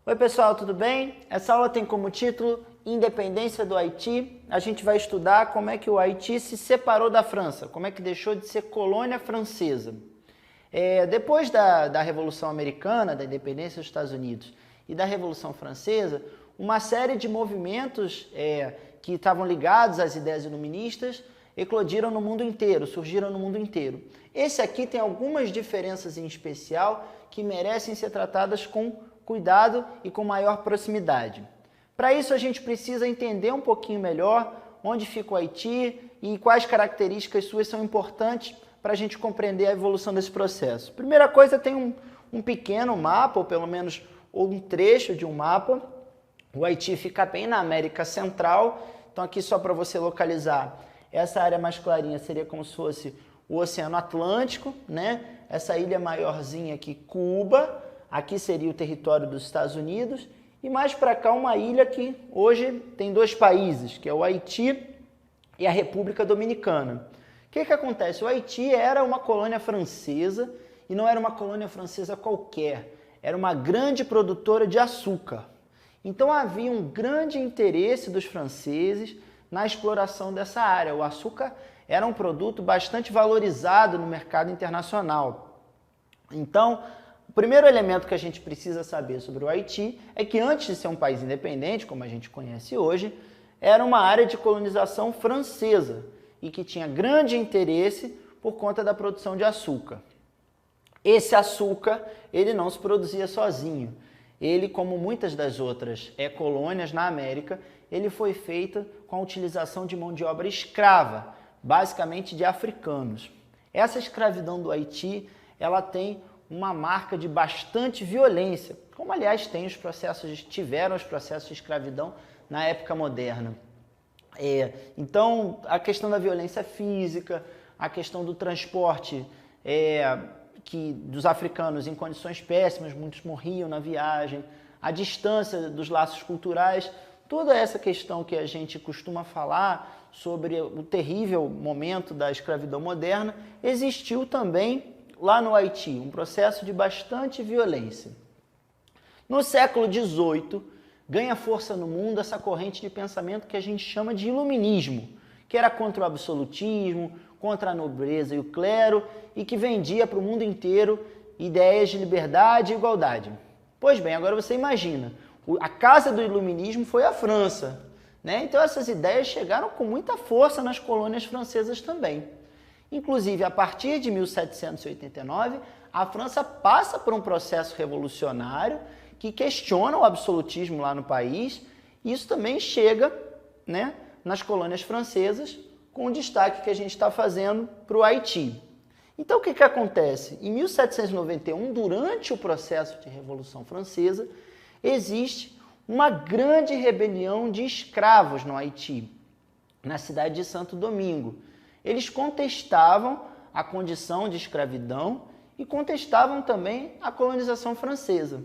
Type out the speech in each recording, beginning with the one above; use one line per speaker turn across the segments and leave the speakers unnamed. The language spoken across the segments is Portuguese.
Oi pessoal, tudo bem? Essa aula tem como título Independência do Haiti. A gente vai estudar como é que o Haiti se separou da França, como é que deixou de ser colônia francesa. Depois da Revolução Americana, da independência dos Estados Unidos e da Revolução Francesa, uma série de movimentos que estavam ligados às ideias iluministas eclodiram no mundo inteiro, surgiram no mundo inteiro. Esse aqui tem algumas diferenças em especial que merecem ser tratadas com cuidado e com maior proximidade. Para isso a gente precisa entender um pouquinho melhor onde fica o Haiti e quais características suas são importantes para a gente compreender a evolução desse processo. Primeira coisa, tem um pequeno mapa, ou pelo menos um trecho de um mapa. O Haiti fica bem na América Central, então aqui só para você localizar, essa área mais clarinha seria como se fosse o Oceano Atlântico, né? Essa ilha maiorzinha aqui, Cuba. Aqui seria o território dos Estados Unidos e mais para cá uma ilha que hoje tem dois países, que é o Haiti e a República Dominicana. O que acontece? O Haiti era uma colônia francesa e não era uma colônia francesa qualquer, era uma grande produtora de açúcar. Então havia um grande interesse dos franceses na exploração dessa área. O açúcar era um produto bastante valorizado no mercado internacional. Então, o primeiro elemento que a gente precisa saber sobre o Haiti é que antes de ser um país independente, como a gente conhece hoje, era uma área de colonização francesa e que tinha grande interesse por conta da produção de açúcar. Esse açúcar, ele não se produzia sozinho. Ele, como muitas das outras colônias na América, ele foi feito com a utilização de mão de obra escrava, basicamente de africanos. Essa escravidão do Haiti, ela tem uma marca de bastante violência, como aliás tiveram os processos de escravidão na época moderna. Então, a questão da violência física, a questão do transporte dos africanos em condições péssimas, muitos morriam na viagem, a distância dos laços culturais, toda essa questão que a gente costuma falar sobre o terrível momento da escravidão moderna, existiu também lá no Haiti, um processo de bastante violência. No século XVIII, ganha força no mundo essa corrente de pensamento que a gente chama de iluminismo, que era contra o absolutismo, contra a nobreza e o clero, e que vendia para o mundo inteiro ideias de liberdade e igualdade. Pois bem, agora você imagina, a casa do iluminismo foi a França, né? Então essas ideias chegaram com muita força nas colônias francesas também. Inclusive, a partir de 1789, a França passa por um processo revolucionário que questiona o absolutismo lá no país, e isso também chega, né, nas colônias francesas, com o destaque que a gente está fazendo para o Haiti. Então, o que acontece? Em 1791, durante o processo de Revolução Francesa, existe uma grande rebelião de escravos no Haiti, na cidade de Santo Domingo. Eles contestavam a condição de escravidão e contestavam também a colonização francesa.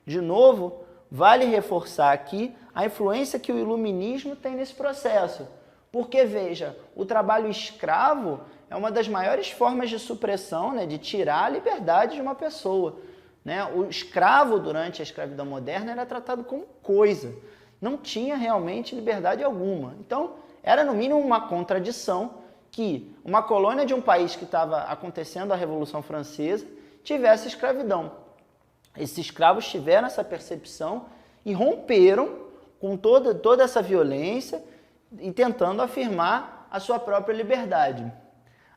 De novo, vale reforçar aqui a influência que o iluminismo tem nesse processo. Porque, veja, o trabalho escravo é uma das maiores formas de supressão, né, de tirar a liberdade de uma pessoa. Né? O escravo, durante a escravidão moderna, era tratado como coisa. Não tinha realmente liberdade alguma. Então, era no mínimo uma contradição que uma colônia de um país que estava acontecendo a Revolução Francesa tivesse escravidão. Esses escravos tiveram essa percepção e romperam com toda essa violência e tentando afirmar a sua própria liberdade.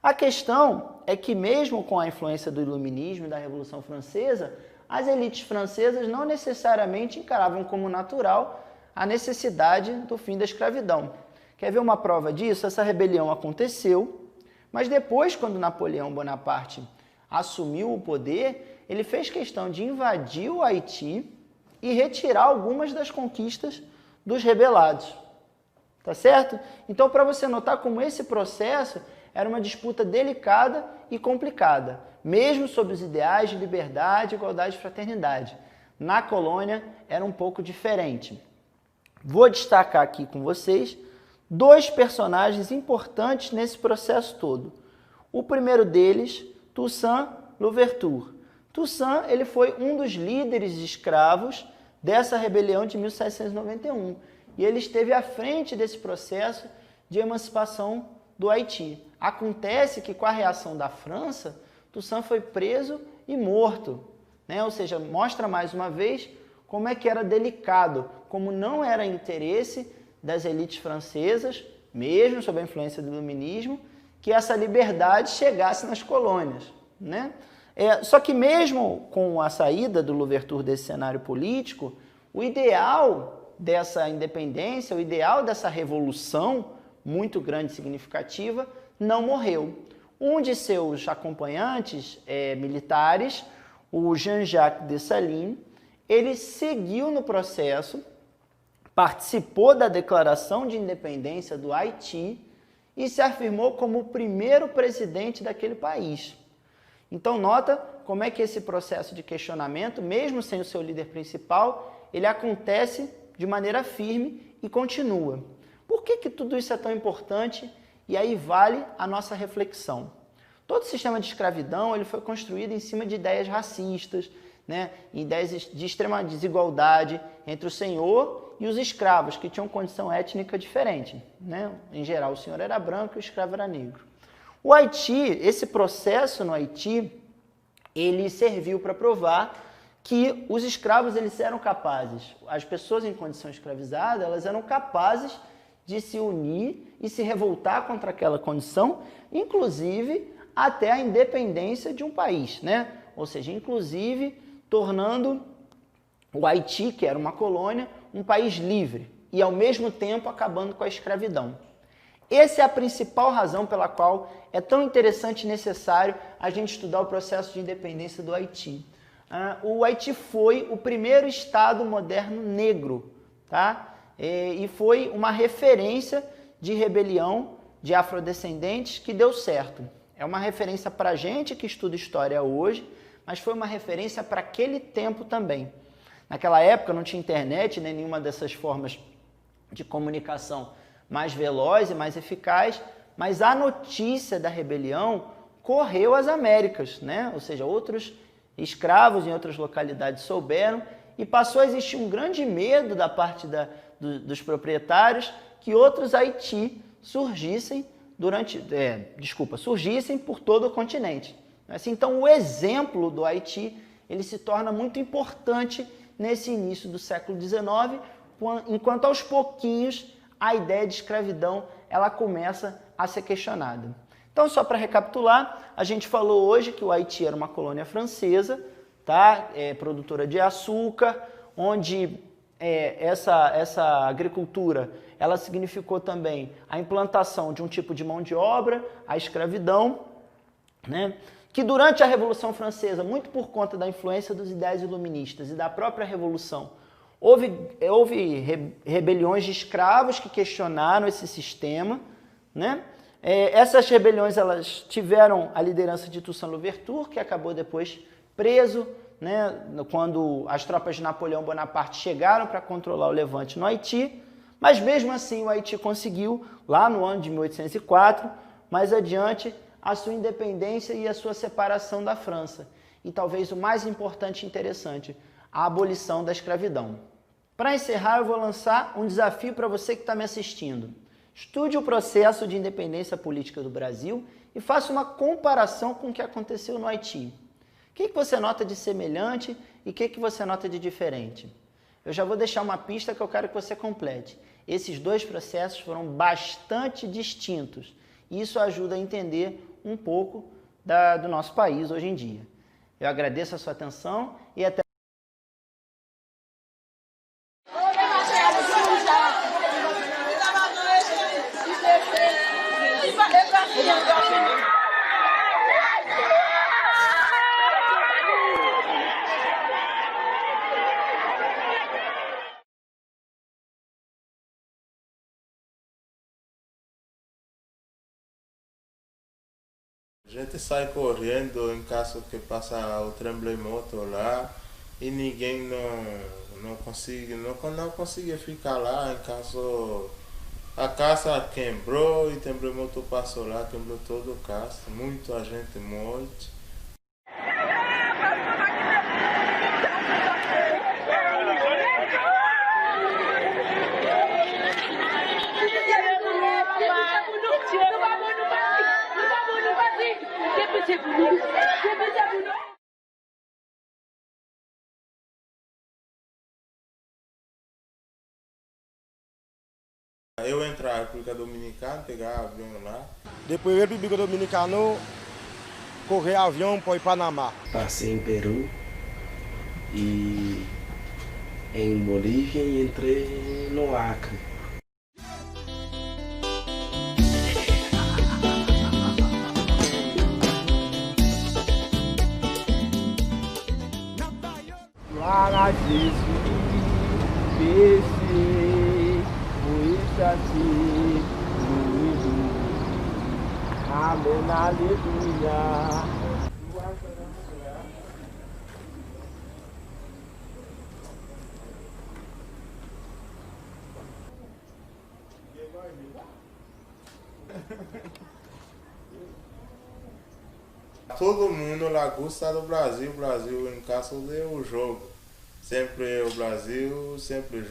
A questão é que mesmo com a influência do iluminismo e da Revolução Francesa, as elites francesas não necessariamente encaravam como natural a necessidade do fim da escravidão. Quer ver uma prova disso? Essa rebelião aconteceu, mas depois, quando Napoleão Bonaparte assumiu o poder, ele fez questão de invadir o Haiti e retirar algumas das conquistas dos rebelados. Tá certo? Então, para você notar como esse processo era uma disputa delicada e complicada, mesmo sob os ideais de liberdade, igualdade e fraternidade. Na colônia era um pouco diferente. Vou destacar aqui com vocês dois personagens importantes nesse processo todo. O primeiro deles, Toussaint Louverture. Toussaint, ele foi um dos líderes de escravos dessa rebelião de 1791 e ele esteve à frente desse processo de emancipação do Haiti. Acontece que com a reação da França, Toussaint foi preso e morto, né? Ou seja, mostra mais uma vez como é que era delicado, como não era interesse das elites francesas, mesmo sob a influência do iluminismo, que essa liberdade chegasse nas colônias, né? Só que mesmo com a saída do Louverture desse cenário político, o ideal dessa independência, o ideal dessa revolução muito grande e significativa, não morreu. Um de seus acompanhantes militares, o Jean-Jacques Dessalines, ele seguiu no processo, participou da declaração de independência do Haiti e se afirmou como o primeiro presidente daquele país. Então nota como é que esse processo de questionamento, mesmo sem o seu líder principal, ele acontece de maneira firme e continua. Por que tudo isso é tão importante? E aí vale a nossa reflexão. Todo o sistema de escravidão ele foi construído em cima de ideias racistas, né? Ideias de extrema desigualdade entre o senhor e os escravos, que tinham condição étnica diferente, né? Em geral, o senhor era branco e o escravo era negro. O Haiti, esse processo no Haiti, ele serviu para provar que os escravos eles eram capazes, as pessoas em condição escravizada, elas eram capazes de se unir e se revoltar contra aquela condição, inclusive até a independência de um país, né? Ou seja, inclusive tornando o Haiti, que era uma colônia, um país livre e ao mesmo tempo acabando com a escravidão. Essa é a principal razão pela qual é tão interessante e necessário a gente estudar o processo de independência do Haiti. O Haiti foi o primeiro estado moderno negro, tá? E foi uma referência de rebelião de afrodescendentes que deu certo. É uma referência para a gente que estuda história hoje, mas foi uma referência para aquele tempo também. Naquela época não tinha internet, nem nenhuma dessas formas de comunicação mais veloz e mais eficaz, mas a notícia da rebelião correu às Américas, né? Ou seja, outros escravos em outras localidades souberam e passou a existir um grande medo da parte dos proprietários que outros Haiti surgissem surgissem por todo o continente. Assim, então, o exemplo do Haiti ele se torna muito importante nesse início do século XIX, enquanto aos pouquinhos a ideia de escravidão ela começa a ser questionada. Então, só para recapitular, a gente falou hoje que o Haiti era uma colônia francesa, tá? Produtora de açúcar, onde essa agricultura ela significou também a implantação de um tipo de mão de obra, a escravidão, né? Que durante a Revolução Francesa, muito por conta da influência dos ideais iluministas e da própria Revolução, houve rebeliões de escravos que questionaram esse sistema, né? Essas rebeliões elas tiveram a liderança de Toussaint Louverture, que acabou depois preso, né? Quando as tropas de Napoleão Bonaparte chegaram para controlar o levante no Haiti, mas mesmo assim o Haiti conseguiu, lá no ano de 1804, mais adiante, a sua independência e a sua separação da França. E talvez o mais importante e interessante, a abolição da escravidão. Para encerrar, eu vou lançar um desafio para você que está me assistindo. Estude o processo de independência política do Brasil e faça uma comparação com o que aconteceu no Haiti. O que você nota de semelhante e o que você nota de diferente? Eu já vou deixar uma pista que eu quero que você complete. Esses dois processos foram bastante distintos e isso ajuda a entender um pouco do nosso país hoje em dia. Eu agradeço a sua atenção e até
A gente sai correndo em caso que passa o terremoto lá e ninguém não consegue ficar lá em caso A casa quebrou e o terremoto passou lá, quebrou toda a casa, muita gente morte. Eu entrar na República Dominicana, pegar avião lá.
Depois da República Dominicana, correr avião para ir para Panamá.
Passei em Peru e em Bolívia e entrei no Acre.
Lá Jesus, peixe, Uixaxi, Luidu, Amém, aleluia.
Todo mundo lá gosta do Brasil, em casa do jogo. Sempre o Brasil, sempre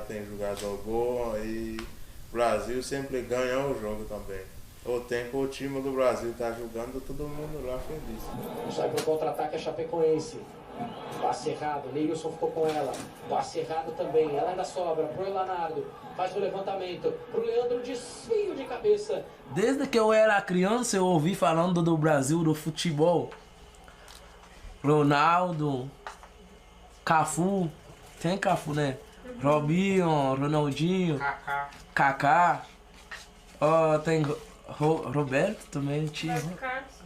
tem jogador bom e o Brasil sempre ganha o jogo também. O tempo o time do Brasil está jogando, todo mundo lá feliz.
Sai pro contra-ataque a Chapecoense. Passe errado, Neilson ficou com ela. Passe errado também, ela ainda sobra pro Elanardo. Faz o levantamento pro Leandro, desvio de cabeça.
Desde que eu era criança eu ouvi falando do Brasil, do futebol. Ronaldo, Cafu, tem Cafu, né? Robinho, Ronaldinho, Kaká. Tem Roberto também, tinha.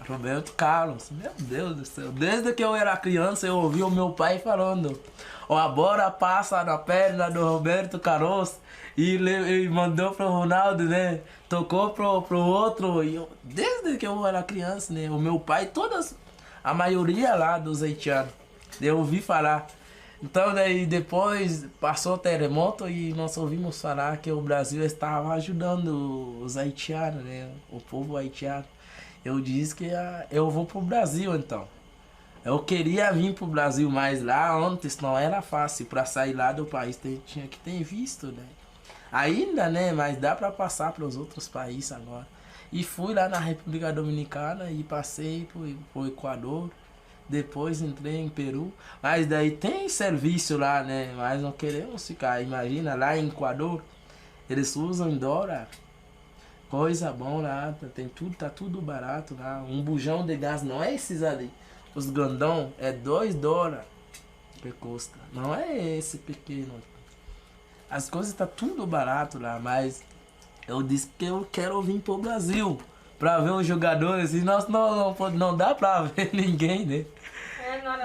Roberto Carlos, meu Deus do céu. Desde que eu era criança eu ouvi o meu pai falando. A bola passa na perna do Roberto Carlos e mandou pro Ronaldo, né? Tocou pro outro. E desde que eu era criança, né? O meu pai, a maioria lá dos haitianos, eu ouvi falar. Então daí depois passou o terremoto e nós ouvimos falar que o Brasil estava ajudando os haitianos, né? O povo haitiano. Eu disse que eu vou pro Brasil então. Eu queria vir pro Brasil, mas lá antes não era fácil. Para sair lá do país tinha que ter visto, né? Ainda, né? Mas dá para passar para os outros países agora. E fui lá na República Dominicana e passei pro Equador. Depois entrei em Peru. Mas daí tem serviço lá, né? Mas não queremos ficar. Imagina, lá em Equador, eles usam dólar. Coisa bom lá, tá tudo barato lá. Um bujão de gás, não é esses ali. Os grandão é $2 que custa. Não é esse pequeno. As coisas tá tudo barato lá, mas eu disse que eu quero vir pro Brasil pra ver os jogadores. E nós não dá pra ver ninguém, né?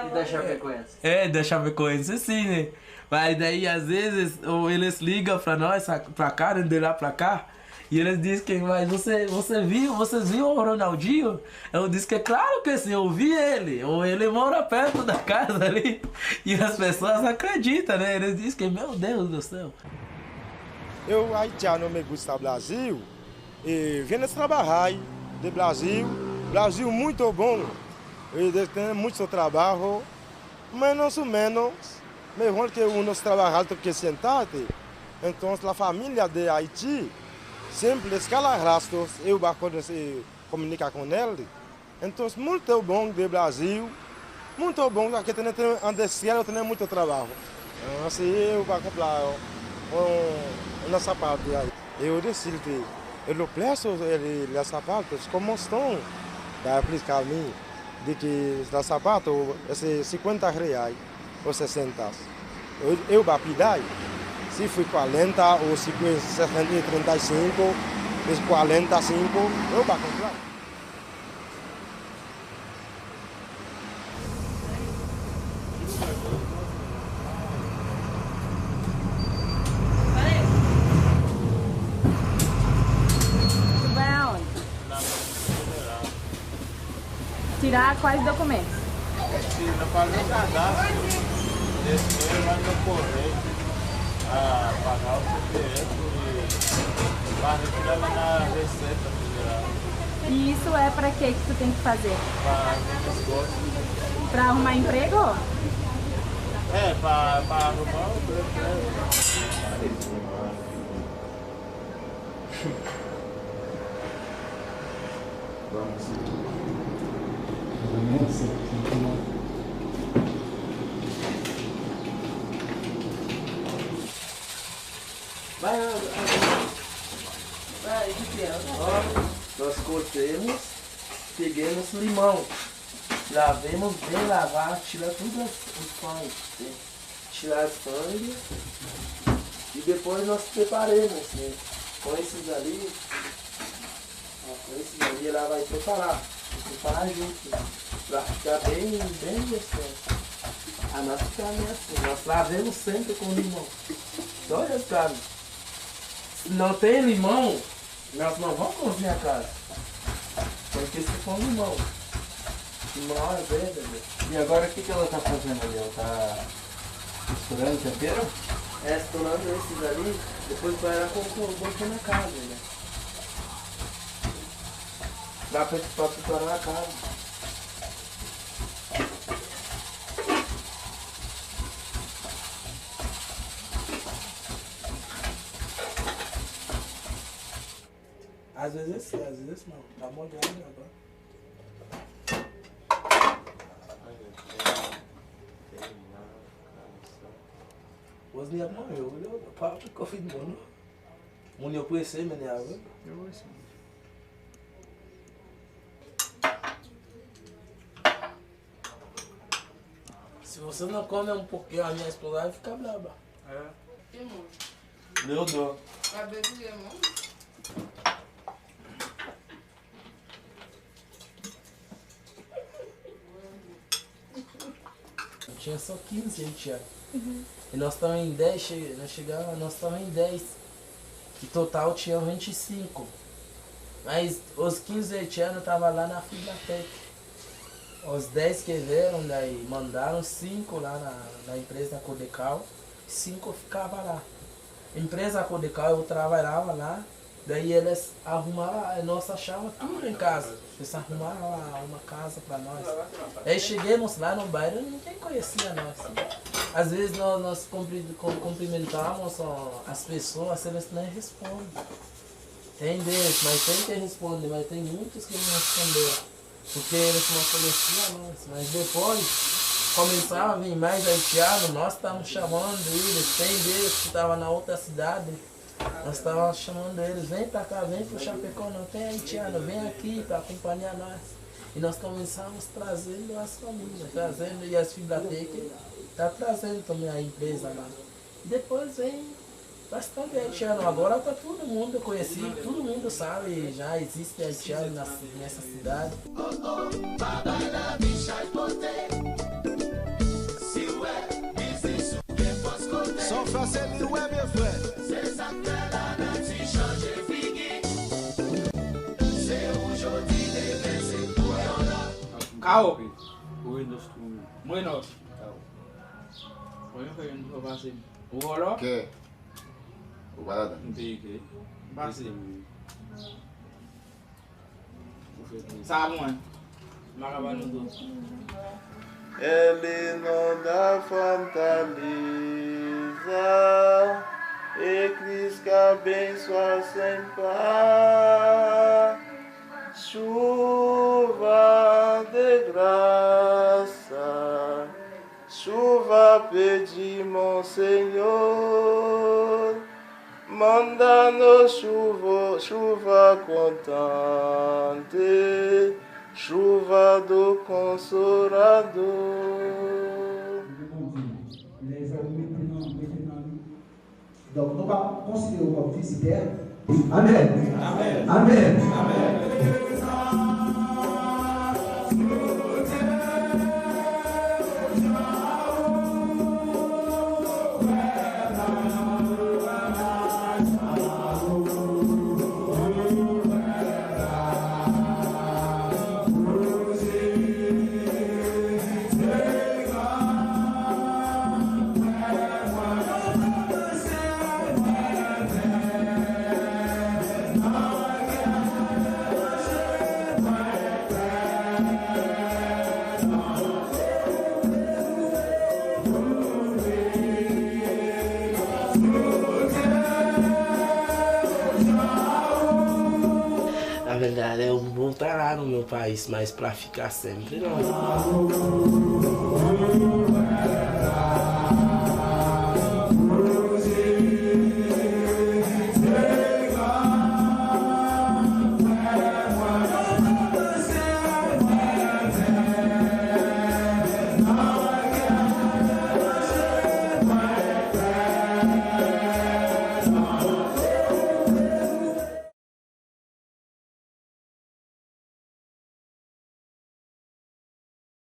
E da Chapecoense?
Da Chapecoense, sim, né? Mas daí às vezes eles ligam pra nós, pra cá, de lá pra cá. E eles dizem que, mas vocês viram o Ronaldinho? Eu disse que é claro que sim, eu vi ele. Ele mora perto da casa ali. E as pessoas acreditam, né? Eles dizem que, meu Deus do céu.
Eu, haitiano, me gusta do Brasil. E venho trabalhar do Brasil. Brasil muito bom. Ele tem muito trabalho. Menos ou menos. Melhor que uns trabalhadores que sentados. Então, a família de Haiti sempre escala rastros, eu bacana se comunicar com ele. Então, muito bom do Brasil, muito bom, aqui tem eu tenho muito trabalho. Assim, eu vou comprar nessa parte aí. Eu decidi, eu preço dos sapatos, como estão, para aplicar a mim, de que os sapatos, é R$50 ou 60. Eu vou pedir. Se foi 40 ou se foi 35, 45, eu vou comprar.
Tu vai aonde? Tirar quais documentos?
Não faz o cadastro. Esse vai no correio. a pagar o CPF e a gente leva na Receita Federal.
E isso é pra quê que tu tem que fazer?
Para muitas coisas.
Pra arrumar emprego?
É, para arrumar o emprego.
Vai, ó, nós cortemos, peguemos limão, lavemos bem lavado, tira tudo os pães, né? Tirar as sangue e depois nós preparemos, né? Com esses ali, ó, com esses ali ela vai preparar junto, né? Pra ficar bem gostoso. A nossa carne é assim, nós lavemos sempre com limão. Só as carnes. Se não tem limão, nós não vamos cozinhar a carne. Porque se for limão. Limão é verde, né?
E agora o que ela tá fazendo ali? Ela tá misturando o tempero?
É, estourando esses ali, depois vai lá com o gosto na casa, né? Dá pra preparar na casa. Às vezes não. Tá molhando agora. Os dias morreu, eu papo que eu fiz mono. Um eu conheci, mas nem água. Se você não come um pouquinho, a minha esposa vai ficar brava.
É.
Deu dó.
Cabelo de limão?
Tinha só 15 haitianos. E nós estamos em 10, nós estamos em 10. E total tinha 25. Mas os 15 haitianos estavam lá na Filatec. Os 10 que vieram, daí mandaram 5 lá na empresa da Codecal, 5 ficavam lá. Empresa Codecal, eu trabalhava lá, daí eles arrumaram, nós achávamos tudo em casa. Eles arrumaram lá uma casa para nós. Aí chegamos lá no bairro, ninguém conhecia nós. Às vezes nós cumprimentávamos as pessoas, eles nem respondem. Tem deles, mas tem que responder, mas tem muitos que não responderam. Porque eles não conheciam nós. Mas depois começaram a vir mais haitianos, nós estávamos chamando eles. Tem deles que estavam na outra cidade, nós estávamos chamando eles, vem pra cá, vem pro Chapecó, não tem haitiano, vem aqui para acompanhar nós. E nós começamos trazendo as famílias, trazendo, e as Filatec está trazendo também a empresa lá. E depois vem bastante haitiano. Agora está todo mundo conhecido, todo mundo sabe, já existe haitiano nessa cidade.
Só fazer meu frère.
Kau, Windows tu, mana? Kau. Banyak yang dua bahasa. Ugora?
Que? O balada?
Hindi. Bahasa. Sama. Makaban do.
Ele não dá fortaleza, e Cristo abençoa sem par. Chuva de graça, chuva pedimos, Senhor, manda-nos chuva constante, chuva do Consolador.
Donc, nous allons considérer comme fils éternel. Amen. Amen. Amen. Amen.
verdade eu vou voltar lá no meu país, mas pra ficar sempre não.